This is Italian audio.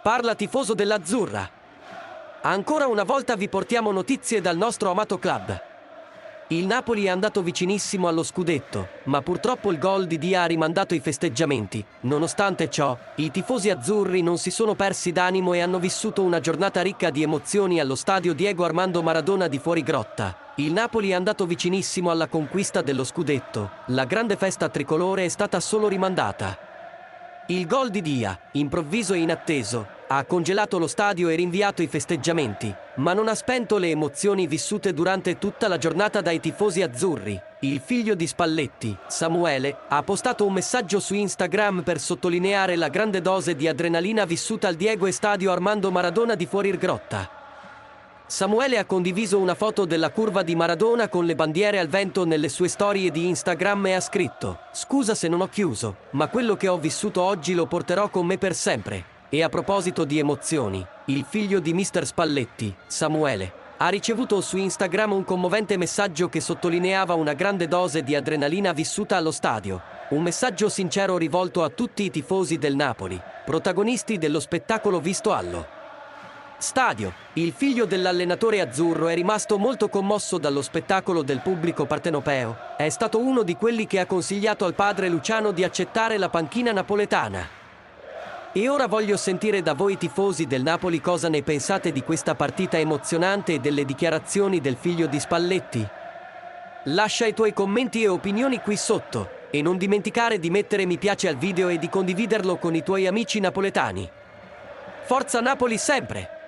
Parla tifoso dell'Azzurra. Ancora una volta vi portiamo notizie dal nostro amato club. Il Napoli è andato vicinissimo allo scudetto, ma purtroppo il gol di Dia ha rimandato i festeggiamenti. Nonostante ciò, i tifosi azzurri non si sono persi d'animo e hanno vissuto una giornata ricca di emozioni allo stadio Diego Armando Maradona di Fuorigrotta. Il Napoli è andato vicinissimo alla conquista dello scudetto. La grande festa tricolore è stata solo rimandata. Il gol di Dia, improvviso e inatteso, ha congelato lo stadio e rinviato i festeggiamenti, ma non ha spento le emozioni vissute durante tutta la giornata dai tifosi azzurri. Il figlio di Spalletti, Samuele, ha postato un messaggio su Instagram per sottolineare la grande dose di adrenalina vissuta al Diego Stadio Armando Maradona di Fuorigrotta. Samuele ha condiviso una foto della curva di Maradona con le bandiere al vento nelle sue storie di Instagram e ha scritto: "Scusa se non ho chiuso, ma quello che ho vissuto oggi lo porterò con me per sempre". E a proposito di emozioni, il figlio di Mister Spalletti, Samuele, ha ricevuto su Instagram un commovente messaggio che sottolineava una grande dose di adrenalina vissuta allo stadio. Un messaggio sincero rivolto a tutti i tifosi del Napoli, protagonisti dello spettacolo visto allo stadio. Il figlio dell'allenatore azzurro è rimasto molto commosso dallo spettacolo del pubblico partenopeo. È stato uno di quelli che ha consigliato al padre Luciano di accettare la panchina napoletana. E ora voglio sentire da voi tifosi del Napoli cosa ne pensate di questa partita emozionante e delle dichiarazioni del figlio di Spalletti. Lascia i tuoi commenti e opinioni qui sotto e non dimenticare di mettere mi piace al video e di condividerlo con i tuoi amici napoletani. Forza Napoli sempre!